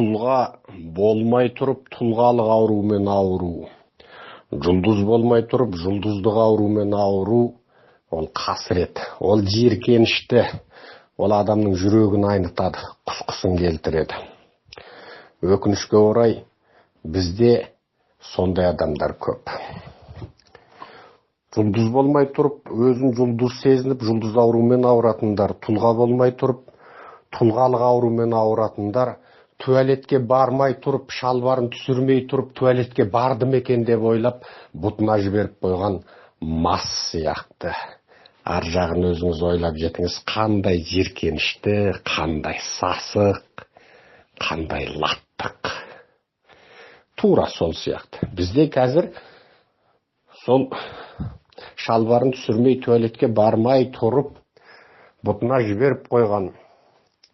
тұлға болмай тұрып тұлғалық аурумен ауру. Жұлдыз болмай тұрып жұлдыздық аурумен ауру. Ол қасірет, ол жиіркенішті, ол адамның жүрегін айнытады, құсқысын келтіреді. Өкінішке орай, бізде сондай адамдар көп. Жұлдыз болмай тұрып, өзін жұлдыз сезініп, жұлдыз аурумен ауыратындар, тұлға болмай тұрып, тұлғалық аурумен ауыратындар, туалетке бармай тұрып, шалбарын түсірмей тұрып, туалетке бардым екен деп ойлап, бұтына жіберіп қойған мас сияқты. Ар жағын өзіңіз ойлап жетіңіз, қандай жиіркенішті, қандай сасық, қандай латтық. Тура сол сияқты. Бізде қазір сол шалбарын түсірмей туалетке бармай тұрып, бұтына жіберіп қойған,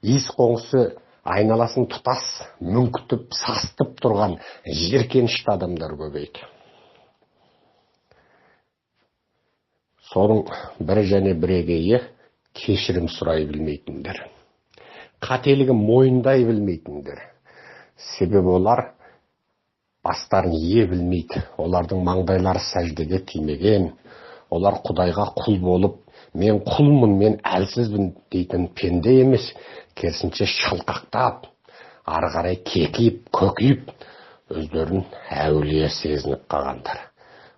иіс қоңысы айналасын тұтас мүңкітіп, састып тұрған жиіркенішті адамдар көбейді. Соның бірі және бірегейі кешірім сұрай білмейтіндер. Қателігін мойындай білмейтіндер. Себебі олар бастарын ие білмейді. Олардың маңдайлары сәждеге тимеген. Олар Құдайға құл болып, мен құлмын, мен әлсізбін дейтін пенде емес, керісінше шалқақтап, ары қарай кекиіп, көкиіп, өздерін әулие сезініп қалғандар.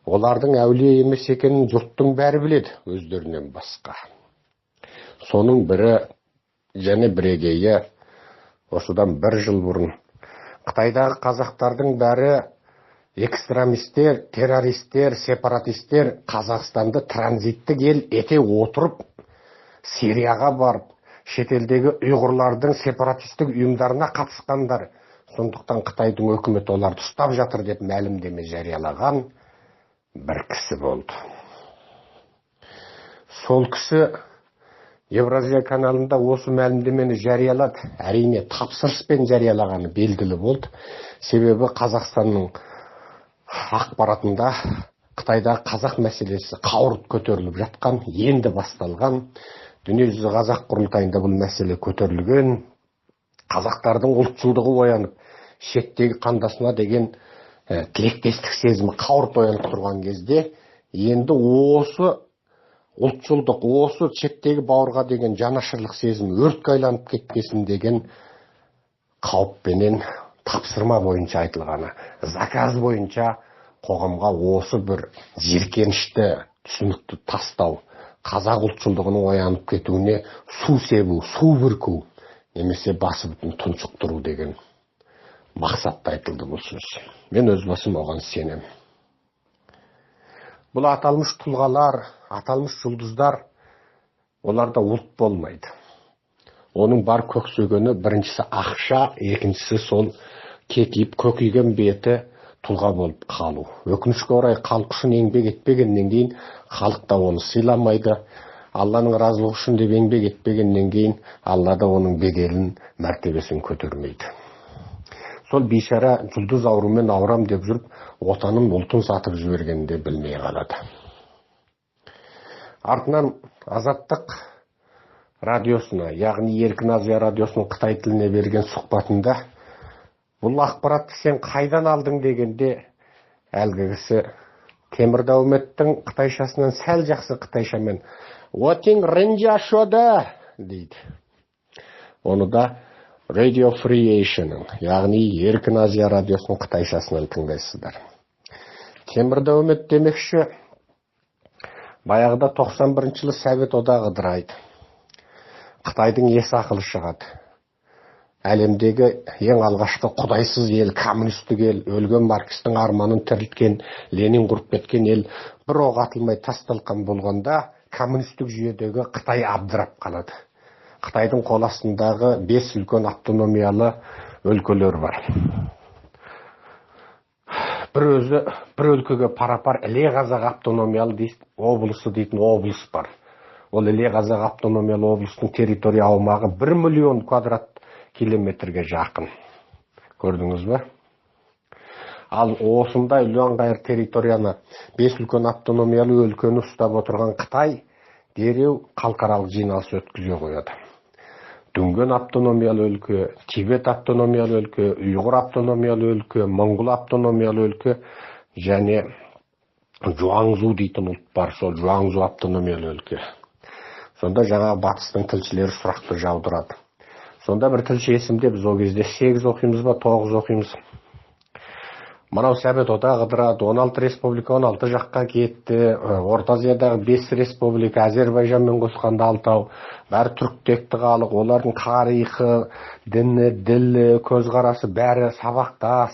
Олардың әулие емес екенін жұрттың бәрі біледі, өздерінен басқа. Соның бірі және бірегейі осыдан 1 жыл бұрын Қытайдағы қазақтардың бәрі экстремистер, террористер, сепаратистер Қазақстанды транзиттік ел ете отырып, Сирияға барып, шетелдегі ұйғырлардың сепаратистік ұйымдарына қатысқандар. Сондықтан Қытайдың өкіметі оларды ұстап жатыр деп мәлімдеме жариялаған бір кісі болды. Сол кісі Евразия каналында осы мәлімдемені жариялады. Әрине тапсырыспен жариялағаны белгілі болды. Себебі Қазақстанның ақпаратында Қытайдағы қазақ мәселесі қауырт көтеріліп жатқан, енді басталған. Дүниежүзі қазақ құрылтайында бұл мәселе көтерілген. Қазақтардың ұлтшылдығы оянып, шеттегі қандасына деген тілектестік сезімі қауырт оянып тұрған кезде, енді осы ұлтшылдық, осы шеттегі бауырға деген жанашырлық сезім өртке айланып кетпесін деген қауіппенен тапсырма бойынша айтылғаны. Заказ бойынша қоғамға осы бір жиіркенішті түсінікті тастау, қазақ ұлтшылдығының оянып кетуіне су себу, су бүрку, немесе басы бүтін тұншықтыру деген мақсатта айтылды бұл сөз. Мен өз басым оған сенем. Бұл аталмыш тұлғалар, аталмыш жұлдыздар, оларда ұлт болмайды. Оның бар көксегені біріншісі ақша, екіншісі сол кекиіп көкейген беті тұлға болып қалу. Өкінішке орай халық үшін еңбек етпегеннен кейін халық та оны сыйламайды. Алланың разылығы үшін деп еңбек етпегеннен кейін Алла да оның беделін, мәртебесін көтермейді. Сол бейшара жұлдыз аурумен ауырам деп жүріп, отанын ұлтын сатып жібергенде білмей қалады. Артынан Азаттық радиосына, яғни Еркін Азия радиосының Қытай тіліне берген сұхбатында, бұл ақпаратты сен қайдан алдың дегенде, әлгі кісі Темірдәулеттің қытайшасынан сәл жақсы қытайшамен «Уатин ренжа шода» дейді. Оны да Radio Free Asia'ның, яғни Еркін Азия радиосының қытайшасынан тыңдайсыздар. Темірдәулет демекші, баяғыда 91 жылы Совет одағы ыдырайды. Қытайдың есі ақылы шығады. Әлемдегі ең алғашқы құдайсыз ел, коммунистік ел, өлген Маркстің арманын тірілткен, Ленин құрып кеткен ел бір оқ атылмай тасталқан болғанда, коммунистік жүйедегі Қытай абдырап қалады. Қытайдың қол астындағы 5 үлкен автономиялы өлкелер бар. Бір өлкеге парапар Іле Қазақ автономиялы облысы дейтін облыс бар. Ол Іле Қазақ автономиялы облыстың территория аумағы 1 миллион квадрат километрге жақын. Көрдіңіз бе? Ал осындай үлкен территорияны 5 үлкен автономиялы өлкені ұстап отырған Қытай дереу халықаралық жиналыс өткізе қояды. Дүнген автономиялы өлкө, Тибет автономиялы өлкө, Уйғур автономиялы өлкө, Моңғол автономиялы өлкө және Жуаңзу дейтін ұлт бар, сол Жуаңзу автономиялы өлкө. Сонда жаңа батыстың тілшілері сұрақты жаудырады. Сонда бір тілші есімде, біз ол кезде 8 оқимыз ба, 9 оқимыз. Мынау Совет одағы ыдырады, 16 республика 16 жаққа кетті, Орта Азиядағы 5 республика, Әзербайжанмен қосқанда 6, бәрі түріктекті халық, олардың тарихы, діні, ділі, көзқарасы бәрі сабақтас.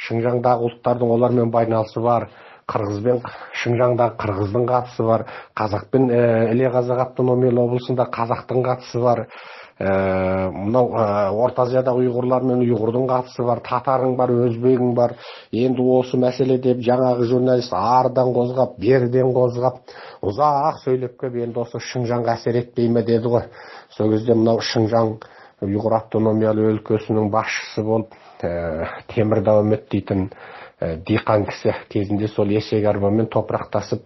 Шыңжаңдағы ұлттардың олармен байланысы бар. Қырғызбен Шыңжаңдағы қырғыздың қатысы бар. Қазақпен Іле Қазақ автономиялы облысында қазақтың қатысы бар. Мынау Орта Азиядағы ұйғырлармен ұйғырдың қатысы бар, татарың бар, өзбегің бар. Енді осы мәселе деп жаңағы журналист ардан қозғап, берден қозғап, ұзақ сөйлеп кеп, енді осы Шыңжаңға әсер етпей ме деді ғой. Сол кезде мынау Шыңжаң ұйғыр автономиялы өлкесінің басшысы болып Темірдәулет дейтін диқан кісі, кезінде сол есек арбамен топырақтасып,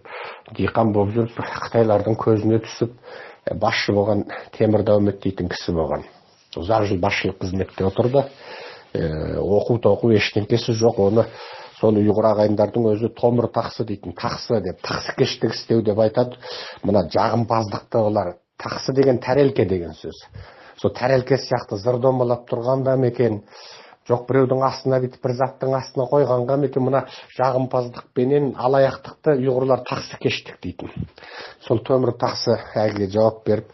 диқан болып жүріп, Қытайлардың көзіне түсіп, басшы болған Темірдәулет дейтін кісі болған. Ұзақ жыл басшылық қызметте отырды. Оқу-тоқу ештеңкесі жоқ. Оны сол ұйғыр ағайындардың өзі томыр тақсы дейтін, тақсы деп, тақсыкештік істеу деп айтады. Мына жағымпаздықты олар, тақсы деген тәрелке деген сөз. Сол тәрелке сияқты зыр домалап тұрғанда ма екен, жоқ біреудің астына бітіп бір заттың астына қойғанға ма екен, мына жағымпаздықпенен алаяқтықты ұйғырлар тақсыкештік дейтін. Сол төмір тақсы әгіге жауап беріп,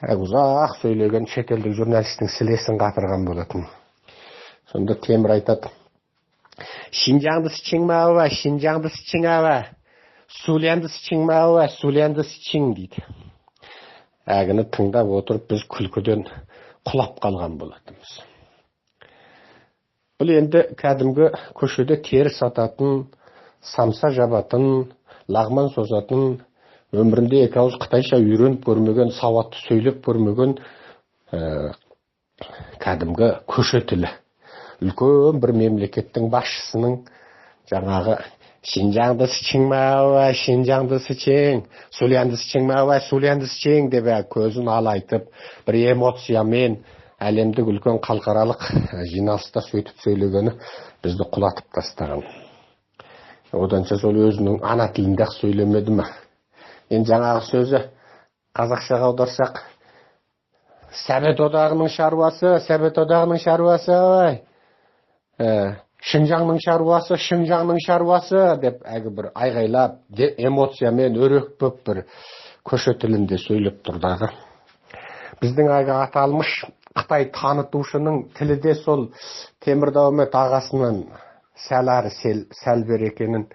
ұзақ сөйлеген шетелдік журналистің сілесін қатырған болатын. Сонда Темір айтады: Шинжаңды січің мауа, Шинжаңды січің ава, Сулянды січің мауа, Сулянды січің дейді. Әгіні тыңдап отырып, біз күлкіден құлап қалған болатынбыз. Бұл енді кәдімгі көшеде тері сататын, самса жабатын, лағман созатын, өмірінде екі ауыз қытайша үйреніп көрмеген, сауатты сөйлеп көрмеген кәдімгі көше тілі. Үлкен бір мемлекеттің басшысының жаңағы Шинжаңды січің мауа, Шинжаңды січің, Сулянды січің мауа, Сулянды січің деп көзін алайтып, бір эмоциямен әлемдік үлкен халықаралық жиналыста сөйтіп сөйлегені бізді құлатып тастаған. Оданша сол өзінің ана тілінде сөйлемеді ме? Енді жаңағы сөзі қазақшаға аударсақ, Совет одағының шаруасы, Совет одағының шаруасы, Шыңжаңның шаруасы, Шыңжаңның шаруасы деп әгі бір айғайлап, эмоциямен өрекпіп бір көше тілінде сөйлеп тұрдағы. Біздің әгі аталмыш Қытай танытушының тілі де сол Темірдәулет ағасынан сәл бер екенін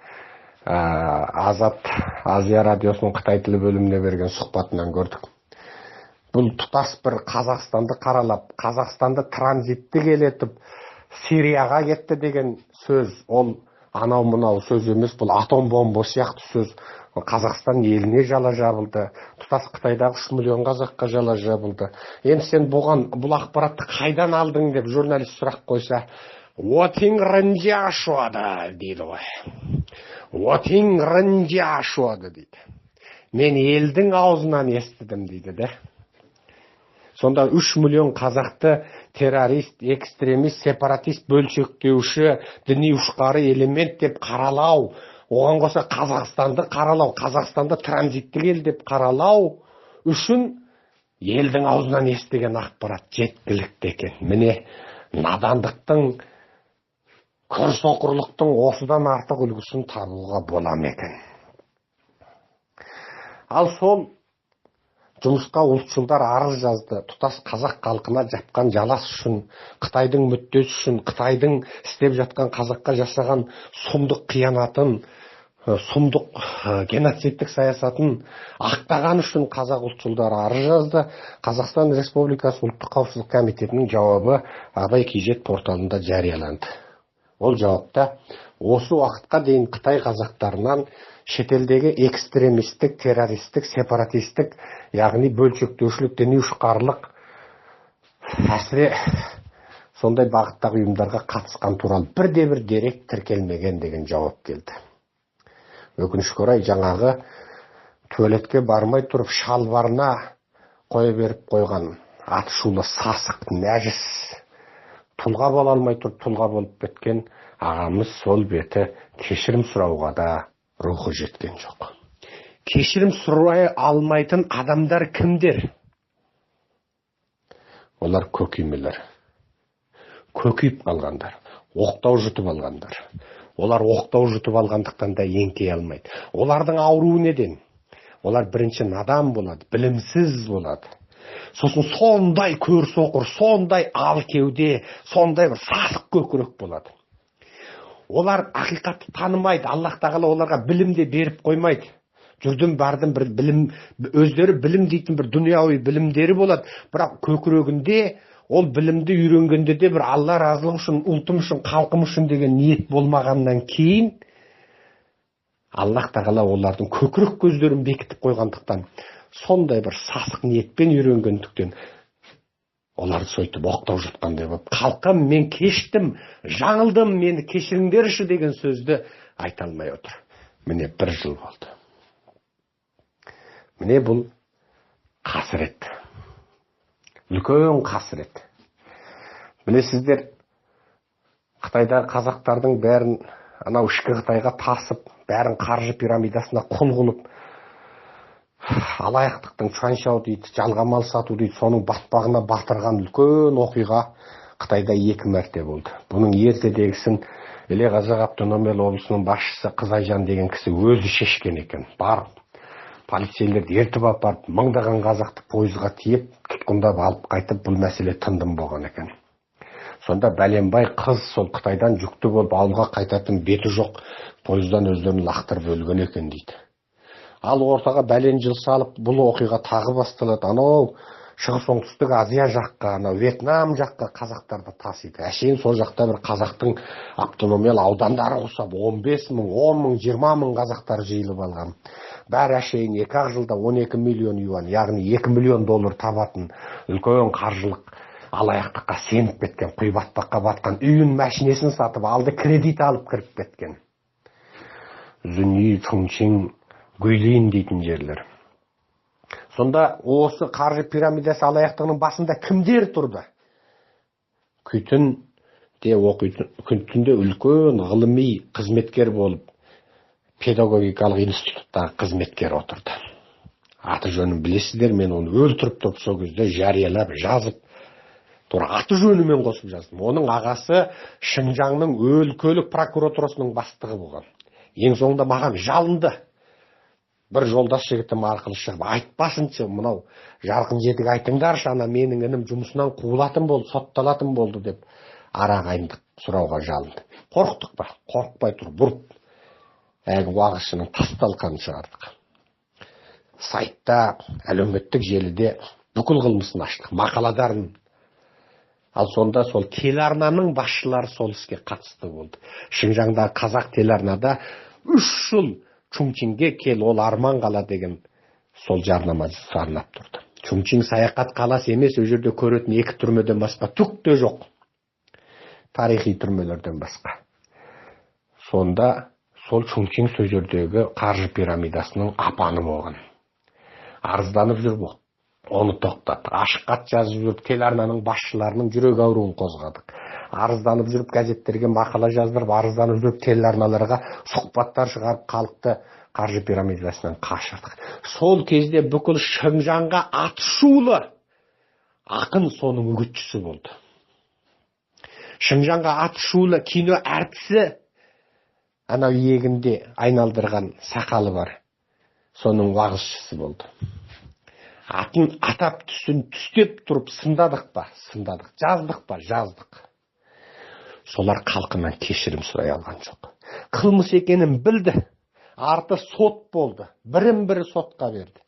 Азат Азия радиосының Қытай тілі бөліміне берген сұхбатынан көрдік. Бұл тұтас бір Қазақстанды қаралап, Қазақстанды транзитті келетіп, Сирияға кетті деген сөз, ол анау-мынау сөз емес, бұл атом бомба сияқты сөз. Қазақстан еліне жала жабылды, тұтас Қытайдағы 3 миллион қазаққа жала жабылды. Енді сен бұл ақпаратты қайдан алдың деп журналист сұрақ қойса, Отин рынжашуады дейді ғой. Отин рынжашуады дейді. Мен елдің аузынан естідім дейді де. Сонда 3 миллион қазақты террорист, экстремист, сепаратист, бөлшектеуші, діни ұшқары элемент деп қаралау, оған қоса Қазақстанды қаралау, Қазақстанды транзиттік ел деп қаралау үшін елдің аузынан естіген ақпарат жеткілікті екен. Міне надандықтың, көрсоқырлықтың осыдан артық үлгісін табуға бола ма екен. Ал сол жұмысқа ұлтшылдар арыз жазды. Тұтас қазақ халқына жапқан жалас үшін, Қытайдың мүддесі үшін, Қытайдың істеп жатқан қазаққа жасаған сұмдық қиянатын, сұмдық геноцидтік саясатын ақтаған үшін қазақ ұлтшылдары арыз жазды. Қазақстан Республикасы ұлттық қауіпсіздік комитетінің жауабы Абай Кежет порталында жарияланды. Ол жауапта осы уақытқа дейін Қытай қазақтарынан шетелдегі экстремистік, террористік, сепаратистік, яғни бөлшектеушілік, діни ұшқарлық, әсіре сондай бағыттағы ұйымдарға қатысқан туралы бірде-бір дерек тіркелмеген деген жауап келді. Өкінішке орай жаңағы туалетке бармай тұрып шалбарына қоя беріп қойған атышулы, сасық, нәжіс, тұлға бола алмай тұрып тұлға болып кеткен ағамыз сол беті кешірім сұрауға да рухы жеткен жоқ. Кешірім сұрай алмайтын адамдар кімдер? Олар көкеймелер, көкейіп қалғандар, оқтау жұтып алғандар. Олар оқтау жұтып алғандықтан да еңкей алмайды. Олардың ауруы неден? Олар бірінші надан болады, білімсіз болады. Сосын сондай көріс оқыр, сондай ал кеуде, сондай бір сасық көкірек болады. Олар ақиқатты танымайды, Аллах тағала оларға білім де беріп қоймайды. Жүрдім бардым бір білім, өздері білім дейтін бір дүнияуи білімдері болады, бірақ көкірегінде ол білімді үйренгенде де бір Алла разылығы үшін, ұлтым үшін, халқым үшін деген ниет болмағаннан кейін Аллах тағала олардың көкірек көздерін бекітіп қойғандықтан, сондай бір сасық ниетпен үйренгендіктен оларды сөйтіп оқтау жұтқандай болып, халқым, мен кештім, жаңылдым, мені кешіріңдерші деген сөзді айта алмай отыр. Міне 1 жыл болды. Міне бұл қасірет. Үлкен қасірет. Білесіздер, Қытайда қазақтардың бәрін анау ішкі Қытайға тасып, бәрін қаржы пирамидасына құл қылып, алаяқтықтың чуаншау дейді, жалға мал сату дейді, соның батпағына батырған үлкен оқиға Қытайда 2 мәрте болды. Бұның ертедегісін Іле Қазақ автономиялы облысының басшысы Қызайжан деген кісі өзі шешкен екен. Барып, полицейлерді ертіп апарып, мыңдаған қазақты пойызға тиеп, тұтқындап алып қайтып, бұл мәселе тындым болған екен. Сонда бәленбай қыз сол Қытайдан жүкті болып ауылға қайтатын беті жоқ, пойыздан өздерін лақтырып өлген екен дейді. Ал ортаға бәлен жыл салып, бұл оқиға тағы басталады. Анау шығыс оңтүстік Азия жаққа, анау Вьетнам жаққа қазақтарды тасиды. Әшейін сол жақта бір қазақтың автономиялы аудандары қосап 15 мың, 10 мың, 20 мың қазақтар жиылып алған. Бәрі әшейін 2 жылда 12 миллион юан, яғни 2 миллион доллар табатын үлкен қаржылық алаяқтыққа сеніп кеткен, құйбатпаққа батқан, үйін, мәшинесін сатып алды, кредит алып кіріп кеткен. Зүнyi, Чунчин, Гуйлин дейтін жерлер. Сонда осы қаржы пирамидасы алаяқтығының басында кімдер тұрды? Күйтінде үлкен ғылыми қызметкер болып, педагогикалық институттағы қызметкер отырды. Аты жөнін білесіздер, мен оны өлтіріп тұрып сол кезде жариялап, жазып, аты жөнімен қосып жаздым. Оның ағасы Шыңжаңның өлкөлік прокуратурасының бастығы болған. Ең соңында маған жалынды. Бір жолдас жігітім арқылы шығып, айтпасыншы, мынау жарқын жетік айтыңдаршы, ана менің інім жұмысынан қуылатын болды, сотталатын болды деп арағайындық сұрауға жалынды. Қорықтық па? Қорықпай тұр, бұрып, әлгі уағызшының тасталқанын шығардық. Сайтта, әлеуметтік желіде бүкіл қылмысын аштық, мақаладарын. Ал сонда сол телеарнаның басшылары сол іске қатысты болды. Шыңжаңдағы қазақ телеарнада 3 жыл Чунчинге кел, ол арман қала деген сол жарнама сарнап тұрды. Чунчин саяхат қаласы емес, ол жерде көретін 2 түрмеден басқа түк те жоқ. Тарихи түрмелерден басқа. Сонда сол Чунчин сол жердегі қаржы пирамидасының апаны болған. Арызданып жүр бұл. Оны тоқтаттық. Ашық хат жазып жүріп, телеарнаның басшыларының жүрек ауруын қозғадық. Арызданып жүріп, газеттерге мақала жаздырып, арызданып жүріп, телеарналарға сұхбаттар шығарып, халықты қаржы пирамидасынан қашырдық. Сол кезде бүкіл Шыңжаңға атышулы ақын соның үгітшісі болды. Шыңжаңға атышулы кино әртісі анау егінде айналдырған сақалы бар. Соның уағызшысы болды. Атын атап түсін түстеп тұрып сындадық па? Сындадық. Жаздық па? Жаздық. Солар халқынан кешірім сұрай алған жоқ. Қылмыс екенін білді. Арты сот болды. Бірін-бірі сотқа берді.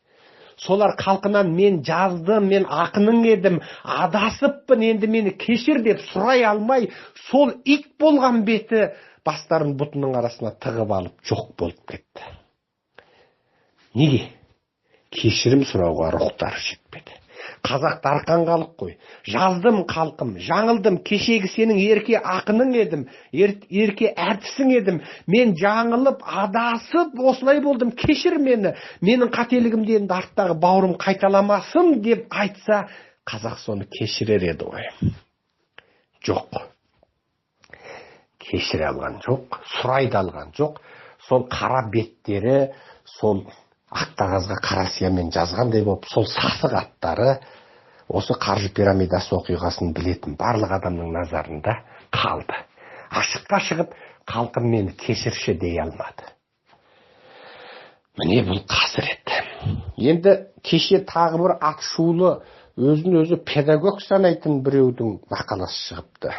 Солар халқынан мен жаздым, мен ақының едім, адасыппын, енді мені кешір деп сұрай алмай, сол ит болған беті бастарын бұтының арасына тығып алып жоқ болып кетті. Неге? Кешірім сұрауға рухтары жетпеді. Қазақ дарқан халық қой. Жаздым халқым, жаңылдым, кешегі сенің ерке ақының едім, ерке әртісің едім. Мен жаңылып, адасып, осылай болдым, кешір мені. Менің қателігімді енді арттағы бауырым қайталамасын деп айтса, қазақ соны кешірер еді ғой. Жоқ. Кешіре алған жоқ, сұрайды алған жоқ. Сол қара беттері, сол ақ қағазға қара сиямен жазғандай болып, сол сасық аттары осы қаржы пирамидасы оқиғасын білетін барлық адамның назарында қалды. Ашыққа шығып, халқым мені кешірші дей алмады. Міне бұл қасірет. Енді кеше тағы бір атшулы, өзін өзі педагог санайтын біреудің мақаласы шығыпты.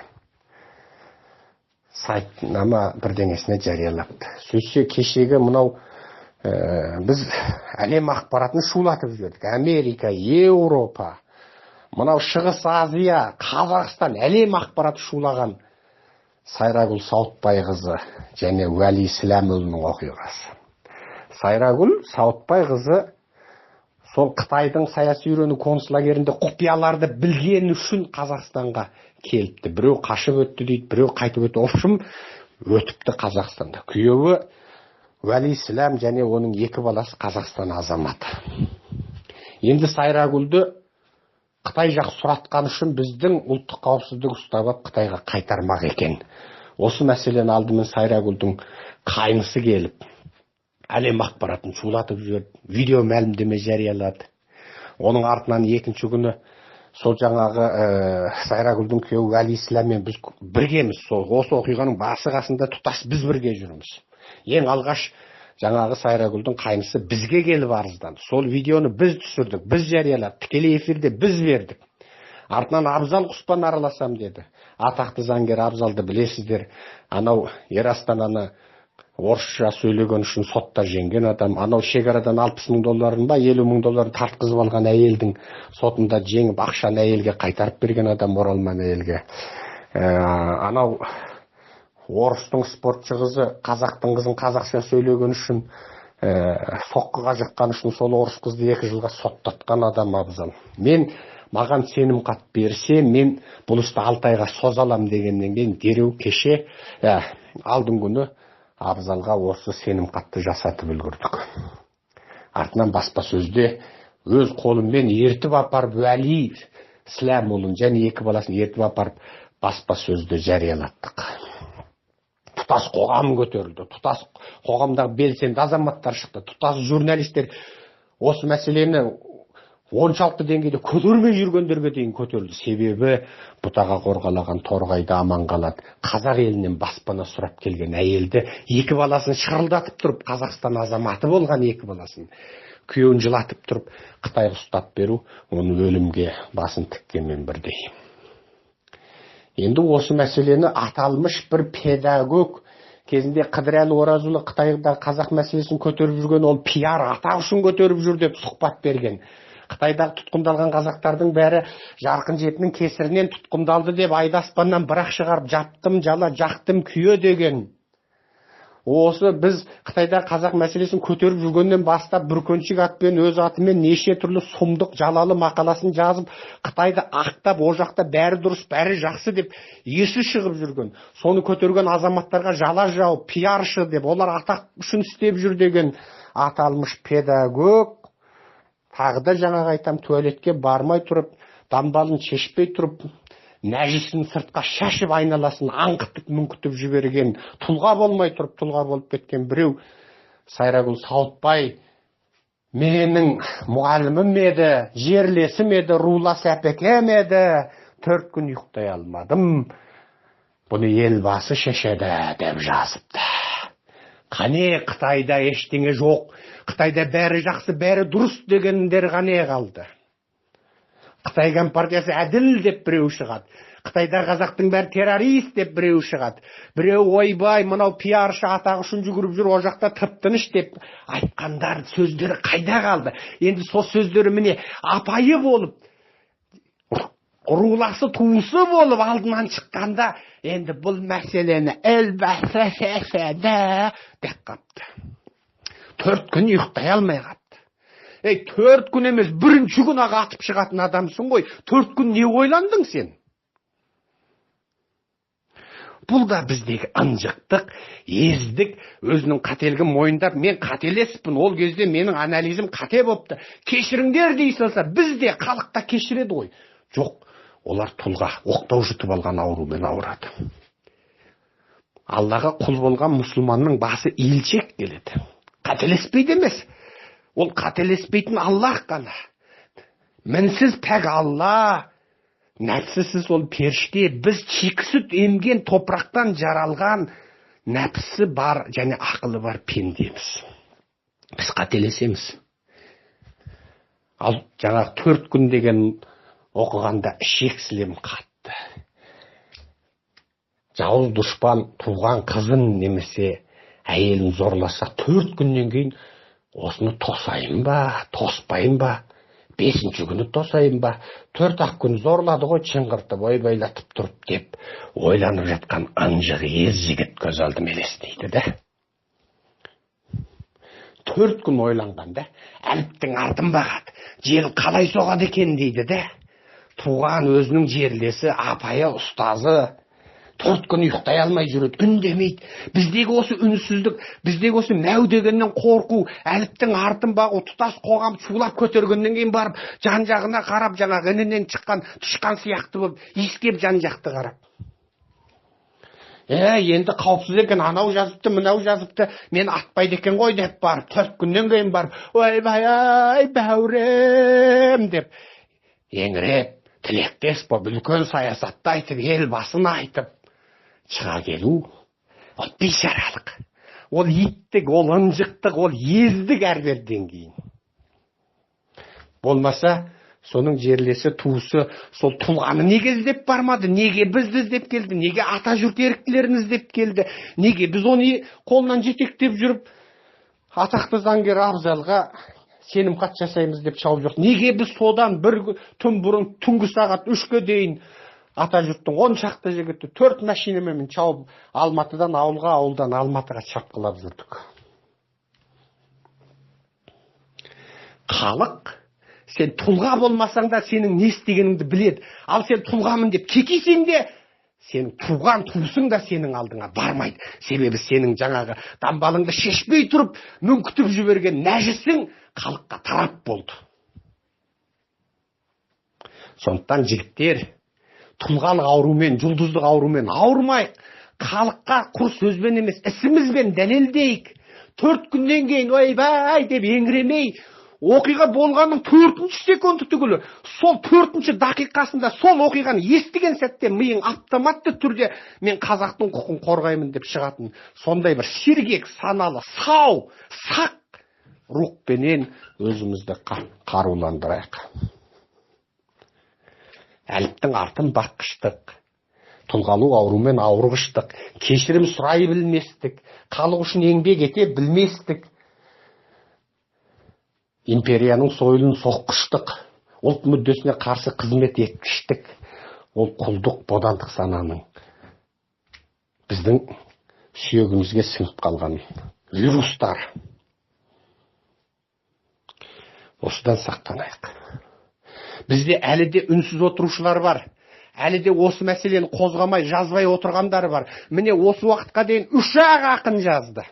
Сайтнама бірдеңесіне жариялапты. Сөзше кешегі мынау біз әлем ақпаратын шулатып жүрдік. Америка, Еуропа, мынау Шығыс Азия, Қазақстан, әлем ақпараты шулаған Сайрагүл Сауытбайқызы және Уәли Сіләмұлының оқиғасы. Сайрагүл Сауытбайқызы сол Қытайдың саяси үйрені консулагерінде құпияларды білген үшін Қазақстанға келіпті. Біреу қашып өтті дейді, біреу қайтып өтті. Общым өтіпті Қазақстанда. Күйеуі Уәли Сіләм және оның екі баласы Қазақстан азаматы. Енді Сайрагүлді Қытай жақ сұратқан үшін біздің ұлттық қауіпсіздік ұстап Қытайға қайтармақ екен. Осы мәселені алдымен Сайрагүлдің қайнысы келіп, әлем ақпаратын шулатып жүрді, видео мәлімдеме жариялады. Оның артынан екінші күні сол жаңағы Сайрагүлдің күйеуі Уәли Сіләммен біз біргеміз. Осы оқиғаның басы қасында тұтас біз бірге жүрміз. Ең алғаш жаңағы Сайрагүлдің қайнысы бізге келіп арызданды. Сол видеоны біз түсірдік, біз жарияладық, тікелей эфирде біз бердік. Артынан Абзал Құспан араласам деді. Атақты заңгер Абзалды білесіздер. Анау Ер Астананы орысша сөйлеген үшін сотта жеңген адам. Анау шекарадан 60 мың долларын ба, 50 мың долларын тартқызып алған әйелдің сотында жеңіп, ақшаны әйелге қайтарып берген адам, оралман әйелге. Анау орыстың спортшы қызы қазақтың қызын қазақша сөйлеген үшін соққыға жыққан үшін сол орыс қызды 2 жылға соттатқан адам Абзал. Маған сенім хат берсе, мен бұл істі 6 айға созалам дегеннен кейін дереу кеше алдың күні Абзалға осы сенім хатты жасатып үлгірдік. Артынан баспасөзде өз қолыммен ертіп апарып Уәли Сіләмұлын және 2 баласын ертіп апарып баспасөзде жарияладық. Тұтас қоғам көтерілді. Тұтас қоғамдағы белсенді азаматтар шықты. Тұтас журналистер осы мәселені оншалықты деңгейде көтермей жүргендерге дейін көтерілді. Себебі бұтаға қорғалаған торғайды аман қалады. Қазақ елінен баспана сұрап келген әйелді 2 баласын шырылдатып тұрып, Қазақстан азаматы болған 2 баласын күйеуін жылатып тұрып, Қытайға ұстап беру, оны өлімге басын тіккенмен бірдей. Енді осы мәселені аталмыш бір педагог кезінде Қыдырәлі Оразұлы Қытайда қазақ мәселесін көтеріп жүрген, ол пиар атақ үшін көтеріп жүр деп сұхбат берген. Қытайдағы тұтқындалған қазақтардың бәрі жарқын жетінің кесірінен тұтқындалды деп айды аспаннан бірақ шығарып жаптым, жала, жақтым, күйе деген. Осы біз Қытайда қазақ мәселесін көтеріп жүргеннен бастап бүркеншік атпен өз атымен неше түрлі сұмдық жалалы мақаласын жазып, Қытайды ақтап, о жақта бәрі дұрыс, бәрі жақсы деп есі шығып жүрген. Соны көтерген азаматтарға жала жауып, пиаршы деп, олар атақ үшін істеп жүр деген аталмыш педагог тағы да жаңағы айтам, туалетке бармай тұрып, дамбалын шешпей тұрып, нәжісін сыртқа шашып айналасын аңқытып мүңкітіп жіберген, тұлға болмай тұрып тұлға болып кеткен біреу Сайрагүл Сауытбай менің мұғалімім еді, жерлесім еді, рулас әпекем еді, 4 күн ұйықтай алмадым, бұны елбасы шешеді деп жазыпты. Қане Қытайда ештеңе жоқ, Қытайда бәрі жақсы, бәрі дұрыс дегендер қане қалды. Қытай компартиясы әділ деп біреу шығады. Қытайда қазақтың бәрі террорист деп біреу шығады. Біреу ойбай, мынау пиаршы атағы үшін жүгіріп жүр, о жақта тып-тыныш деп айтқандар сөздері қайда қалды? Енді сол сөздері міне апайы болып, руласы туысы болып алдынан шыққанда, енді бұл мәселені әлбәсі деп қапты. 4 күн ұйықтай алмай қапты. 4 күн емес, 1-ші күн ақ атып шығатын адамсың ғой. 4 күн не ойландың сен? Бұл да біздегі ынжықтық, ездік, өзінің қателігін мойындап, мен қателеспін, ол кезде менің анализім қате бопты. Кешіріңдер дей салса, біз де халықта кешіреді ғой. Жоқ, олар тұлға, оқтау жұтып алған аурумен ауырады. Аллаға құл болған мұсылманның басы иілшек келеді. Қателеспейді емес. Ол қателеспейтін Аллах қана. Мінсіз пәк Алла, нәпсісіз ол періште, біз чикі сүт емген топырақтан жаралған нәпсі бар және ақылы бар пендеміз. Біз қателесеміз. Ал жаңағы 4 күн деген оқығанда ішексілем қатты. Жауыз дұшпан туған қызын немесе әйелін зорласа 4 күннен кейін осыны тосайын ба, тоспайын ба, 5-ші күні тосайын ба, 4-ақ күн зорлады ғой чыңғыртып, ойбайлатып тұрып деп ойланып жатқан ынжық ер жігіт көз алдыма елестейді де. 4 күн ойланғанда әліптің артын бағады, жел қалай соғады екен дейді де. Туған өзінің жерлесі, апайы, ұстазы 4 күн ұйықтай алмай жүреді, үндемейді. Біздегі осы үнсіздік, біздегі осы мәу дегеннен қорқу, әліптің артын бағу, тұтас қоғам шулап көтергеннен кейін барып, жан-жағына қарап, жаңағы інінен шыққан тышқан сияқты болып, иіскеп жан-жақты қарап. Енді қауіпсіз екен, анау жазыпты, мынау жазыпты, мен атпайды екен ғой деп барып, 4 күннен кейін барып, ойбай, бәурем деп, еңіреп, тілектес болып, үлкен саясатты айтып, ел басын айтып, шыға келу, ол бейшаралық, ол иттік, ол ынжықтық, ол ездік әрберден кейін. Болмаса, соның жерлесі, туысы, сол тұлғаны неге іздеп бармады, неге бізді іздеп келді, неге ата жұрт еріктілерін іздеп келді, неге біз оны қолынан жетектеп жүріп, атақты заңгер Абзалға сенім хат жасаймыз деп шауып жоқ. Неге біз содан бір түн бұрын түнгі сағат 3-ке дейін ата жұрттың 10 шақты жігіті 4 машинамен шауып Алматыдан ауылға, ауылдан Алматыға шапқылап жүрдік. Халық, сен тұлға болмасаң да сенің не істегеніңді біледі. Ал сен тұлғамын деп кекисең де, сенің туған туысың да сенің алдыңа бармайды. Себебі сенің жаңағы дамбалыңды шешпей тұрып, мүңкітіп жіберген нәжісің халыққа тарап болды. Сондықтан жігіттер, тұлғалық аурумен, жұлдыздық аурумен ауырмайық. Халыққа құр сөзбен емес, ісімізбен дәлелдейік. 4 күннен кейін ойбай деп еңіремей, оқиға болғанның 4-ші секунды түгілі, сол 4-ші дақиқасында сол оқиғаны естіген сәтте миың автоматты түрде мен қазақтың құқын қорғаймын деп шығатын. Сондай бір сергек, саналы, сау, сақ рухпенен өзімізді қаруландырайық. Әліптің артын баққыштық, тұлғалы аурумен ауырғыштық, кешірім сұрай білместік, халық үшін еңбек ете білместік, империяның сойылын соққыштық, ұлт мүддесіне қарсы қызмет еткіштік, ол құлдық, бодандық сананың біздің сүйегімізге сіңіп қалған вирустар. Осыдан сақтанайық. Бізде әлі де үнсіз отырушылар бар. Әлі де осы мәселені қозғамай, жазбай отырғандар бар. Міне осы уақытқа дейін 3-ақ ақын жазды.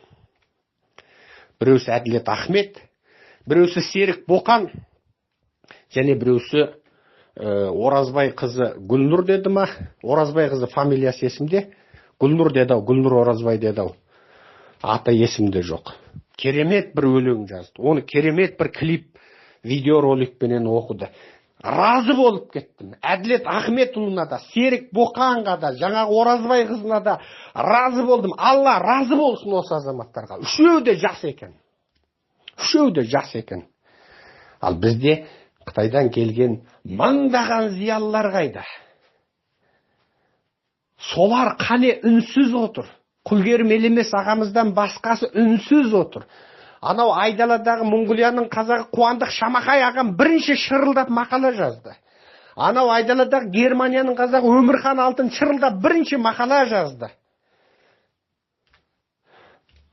Біреусі Әділет Ахмет, біреусі Серік Боқан, және біреусі Оразбай қызы Гүлнұр деді ма? Оразбай қызы фамилиясы есімде. Гүлнұр деді ау, Гүлнұр Оразбай деді ау. Аты есімде жоқ. Керемет бір өлең жазды. Оны керемет бір клип, видеороликпенен оқыды. Разы болып кеттім. Әділет Ахметұлына да, Серік Боқанға да, жаңағы Оразбай қызына да разы болдым. Алла разы болсын осы азаматтарға. Үшеуі де жас екен. Үшеуі де жас екен. Ал бізде Қытайдан келген мыңдаған зиялылар қайда? Солар қане үнсіз отыр. Құлгерім Елемес ағамыздан басқасы үнсіз отыр. Анау Айдаладағы Монғолияның қазағы Қуандық Шамахай ағам бірінші шырылдап мақала жазды. Анау Айдаладағы Германияның қазағы Өмірхан Алтын шырылдап бірінші мақала жазды.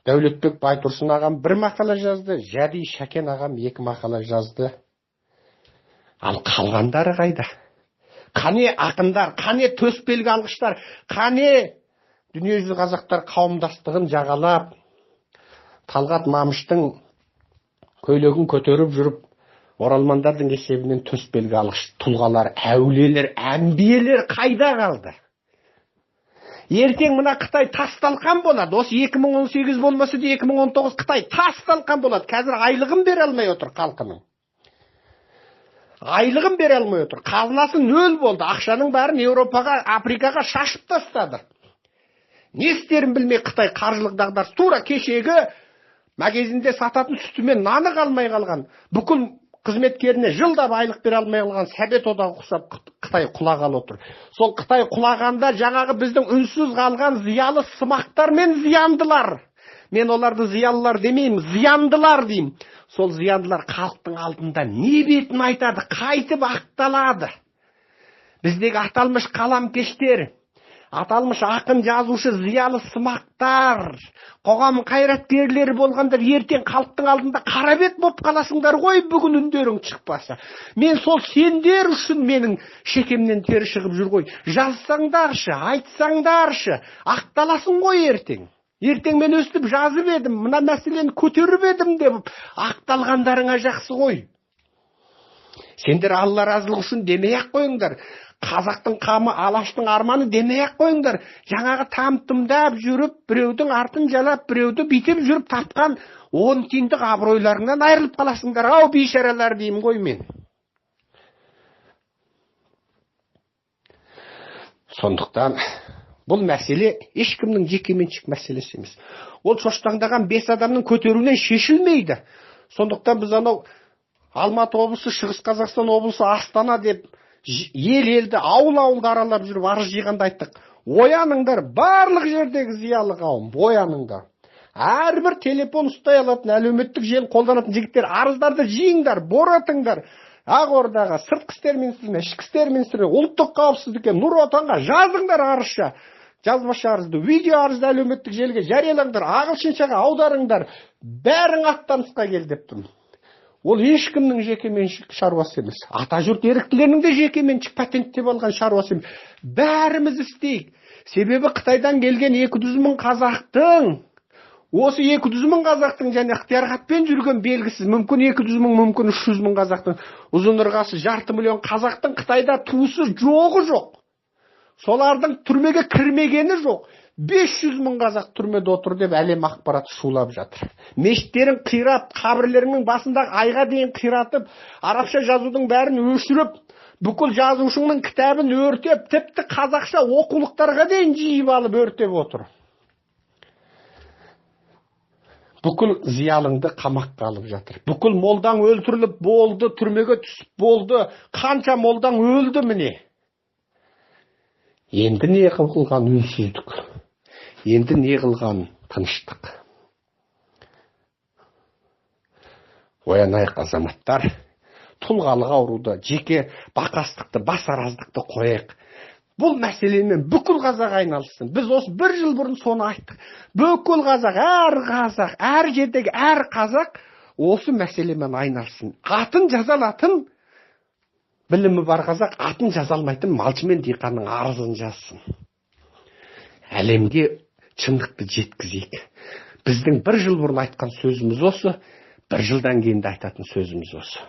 Дәулетбек Байтұрсын ағам бір мақала жазды, Жәди Шәкен ағам 2 мақала жазды. Ал қалғандары қайда? Қане ақындар, қане төсбелгі алғыштар, қане дүниежүзі қазақтар қауымдастығын жағалап, Талғат Мамыштың көйлегін көтеріп жүріп, оралмандардың есебінен төсбелгі алғыш тұлғалар, әулиелер, әмбиелер қайда қалды? Ертең мына Қытай тасталқан болады. Осы 2018 болмаса да 2019 Қытай тасталқан болады. Қазір айлығын бере алмай отыр халқының. Айлығын бере алмай отыр. Қазынасы нөл болды. Ақшаның бәрін Еуропаға, Африкаға шашып тастады. Не істерін білмей Қытай қаржылық дағдарыс. Тура кешегі магазинде сататын сүті мен наны қалмай қалған. Бүкіл қызметкеріне жылдап айлық бере алмай қалған Совет одағы құсап Қытай құлағалы отыр. Сол Қытай құлағанда жаңағы біздің үнсіз қалған зиялы сымақтар мен зияндылар. Мен оларды зиялылар демеймін, зияндылар деймін. Сол зияндылар халықтың алдында не бетін айтады, қайтып ақталады. Біздегі аталмыш қаламкештер, аталмыш ақын, жазушы, зиялы сымақтар, қоғам қайраткерлері болғандар ертең халықтың алдында қарабет боп қаласыңдар ғой, бүгін үндерің шықпаса. Мен сол сендер үшін менің шекемнен тері шығып жүр ғой. Жазсаңдаршы, айтсаңдаршы, ақталасың ғой ертең. Ертең мен өстіп жазып едім, мына мәселені көтеріп едім деп, ақталғандарыңа жақсы ғой. Сендер Алла разылығы үшін демей-ақ қойыңдар. Қазақтың қамы, Алаштың арманы демей-ақ қойыңдар. Жаңағы там-тұмдап жүріп, біреудің артын жалап, біреуді бүйтіп жүріп тапқан 10 тиындық абыройларыңнан айырылып қаласыңдар. Ау бейшаралар деймін ғой мен. Сондықтан бұл мәселе ешкімнің жекеменшік мәселесі емес. Ол шоштаңдаған 5 адамның көтеруінен шешілмейді. Сондықтан біз анау Алматы облысы, Шығыс Қазақстан облысы, Астана деп ел-елді, ауыл-ауылды аралап жүріп арыз жиғанда айттық. Ояныңдар, барлық жердегі зиялы қауым, ояныңдар. Әрбір телефон ұстай алатын, әлеуметтік желі қолданатын жігіттер арыздарды жиыңдар, боратыңдар. Ақордаға, сыртқы істер министріне, ішкі істер министріне, ұлттық қауіпсіздікке, Нұр Отанға жазыңдар арызша. Жазбаша арызды, видео арызды әлеуметтік желіге жариялаңдар, ағылшыншаға аударыңдар. Бәрің аттанысқа кел деп тұрмын. Ол ешкімнің жекеменшік шаруасы емес. Атажұрт еріктілерінің де жекеменшік патенттеп алған шаруасы емес. Бәріміз істейік. Себебі Қытайдан келген 200 мың қазақтың, осы 200 мың қазақтың және ықтиярхатпен жүрген белгісіз, мүмкін 200 мың, мүмкін 300 мың қазақтың, ұзын ырғасы 500 миллион қазақтың Қытайда туысы жоғы жоқ. Солардың түрмеге кірмегені жоқ. 500 мың қазақ түрмеде отыр деп әлем ақпарат шулап жатыр. Мешіттерін қирап, қабірлерінің басындағы айға дейін қиратып, арабша жазудың бәрін өшіріп, бүкіл жазушының кітабын өртеп, тіпті қазақша оқулықтарға дейін жиып алып өртеп отыр. Бүкіл зиялыңды қамаққа алып жатыр. Бүкіл молдаң өлтіріліп болды, түрмеге түсіп болды. Қанша молдаң өлді міне. Енді не қылған үнсіздік? Енді не қылған тыныштық? Оянайық азаматтар, тұлғалық ауруды, жеке бақастықты, басараздықты қояйық. Бұл мәселемен бүкіл қазақ айналсын. Біз осы 1 жыл бұрын соны айттық. Бүкіл қазақ, әр жердегі әр қазақ осы мәселемен айналсын. Атын жазалатын, білімі бар қазақ атын жазалмайтын малшы мен диқанның арызын жазсын. Әлемге шындықты жеткізейік. Біздің 1 жыл бұрын айтқан сөзіміз осы, 1 жылдан кейін де айтатын сөзіміз осы.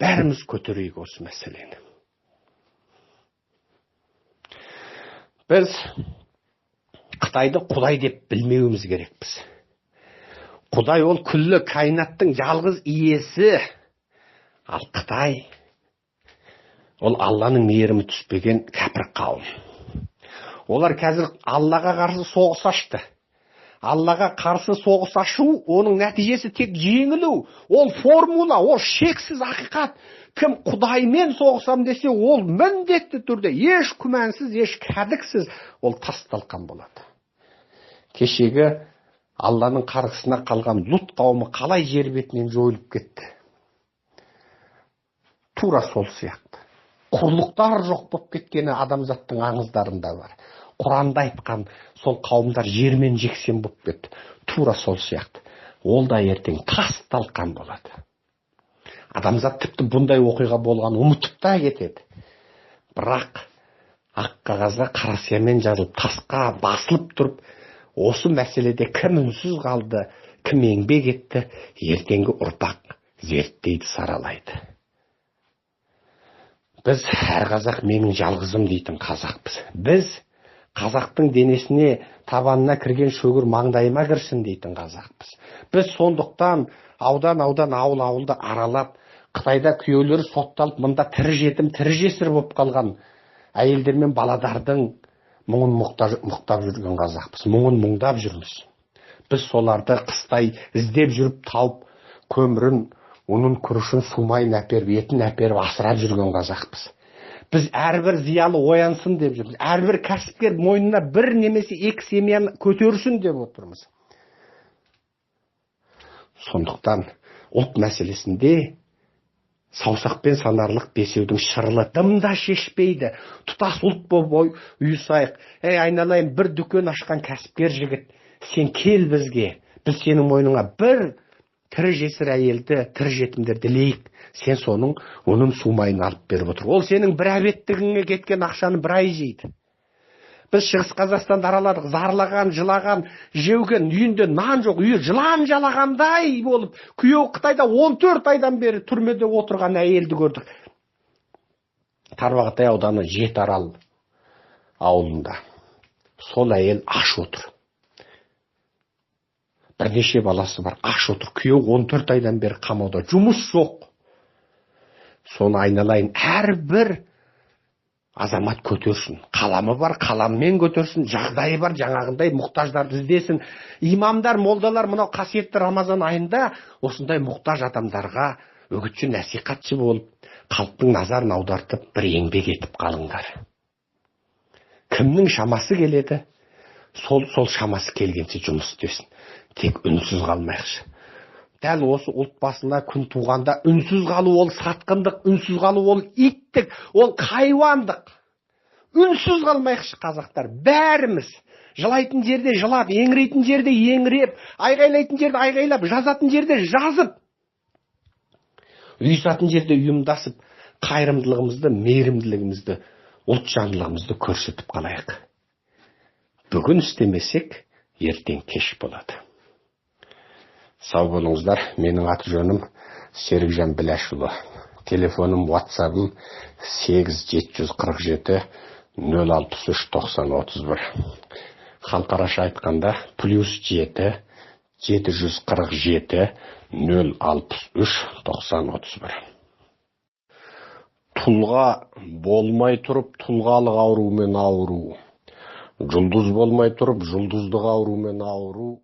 Бәріміз көтерейік осы мәселені. Біз Қытайды Құдай деп білмеуіміз керекпіз. Құдай ол күллі кайнаттың жалғыз иесі. Ал Қытай ол Алланың мейірімі түспеген кәпір қауым. Олар қазір Аллаға қарсы соғыс ашты. Аллаға қарсы соғыс ашу, оның нәтижесі тек жеңілу. Ол формула, ол шексіз ақиқат. Кім Құдаймен соғысам десе, ол міндетті түрде, еш күмәнсіз, еш кәдіксіз, ол тасталқан болады. Кешегі Алланың қарғысына қалған Лут қауымы қалай жер бетінен жойылып кетті? Тура сол сияқты. Құрлықтар жоқ болып кеткені адамзаттың аңыздарында бар. Құранда айтқан сол қауымдар жермен жексен болып кетті. Тура сол сияқты. Ол да ертең тас талқан болады. Адамзат тіпті бұндай оқиға болған ұмытып та кетеді. Бірақ ақ қағазға қара сиямен жазылып, тасқа басылып тұрып, осы мәселеде кім үнсіз қалды, кім еңбек етті, ертеңгі ұрпақ зерттейді, саралайды. Біз әр қазақ менің жалғызым дейтін қазақпыз. Біз қазақтың денесіне, табанына кірген шөгір маңдайыма кірсін дейтін қазақпыз. Біз сондықтан аудан ауылды аралап, Қытайда күйеулері сотталып, мында тірі жетім, тірі жесір болып қалған әйелдер мен баладардың мұңын мұқтап жүрген қазақпыз. Мұңын мұңдап жүрміз. Біз соларды қыстай іздеп жүріп тауып, көмірін, оның күрішін, сумайын әперіп, етін әперіп асырап жүрген қазақпыз. Біз әрбір зиялы оянсын деп жүрміз. Әрбір кәсіпкер мойнына бір немесе екі семьяны көтерсін деп отырмыз. Сондықтан ұлт мәселесінде саусақпен санарлық бесеудің шырылы дымда шешпейді. Тұтас ұлт болып ұйысайық. Айналайын, бір дүкен ашқан кәсіпкер жігіт, сен кел бізге. Біз сенің мойныңа бір тірі жесір әйелді, тірі жетімдерді dileyik. Сен соның оның сумайын алып беріп отыр. Ол сенің бір әбеттігіңе кеткен ақшаны бір ай жейді. Біз Шығыс Қазақстанды араладық, зарлаған, жылаған, жеуген, үйінде нан жоқ, үйі жылан жалағандай болып, күйеуі Қытайда 14 айдан бері түрмеде отырған әйелді көрдік. Тарбағатай ауданы Жетарал ауылында. Сол әйел аш отыр. Бірнеше баласы бар, аш отыр. Күйеуі 14 айдан бері қамауда, жұмыс жоқ. Соны айналайын, әрбір азамат көтерсін. Қаламы бар, қаламмен көтерсін. Жағдайы бар, жаңағындай мұқтаждарды іздесін. Имамдар, молдалар мынау қасиетті Рамазан айында осындай мұқтаж адамдарға үгітші, насихатшы болып, халықтың назарын аудартып, бір еңбек етіп қалыңдар. Кімнің шамасы келеді? Сол шамасы келгенше жұмыс істесін. Тек үнсіз қалмайықшы. Дәл осы ұлт басына күн туғанда үнсіз қалу ол сатқындық, үнсіз қалу ол иттік, ол хайуандық. Үнсіз қалмайықшы қазақтар, бәріміз. Жылайтын жерде жылап, еңірейтін жерде еңіреп, айғайлайтын жерде айғайлап, жазатын жерде жазып, ұйысатын жерде ұйымдасып, қайырымдылығымызды, мейірімділігімізді, ұлтжандылығымызды көрсетіп қалайық. Бүгін істемесек, ертең кеш болады. Сау болыңыздар, менің аты жөнім Серікжан Біләшұлы. Телефоным, WhatsApp-ым 8747 063 9031. Халқараша айтқанда +7 747 063 9031. Тұлға болмай тұрып, тұлғалық аурумен ауру. Жұлдыз болмай тұрып, жұлдыздық аурумен ауру.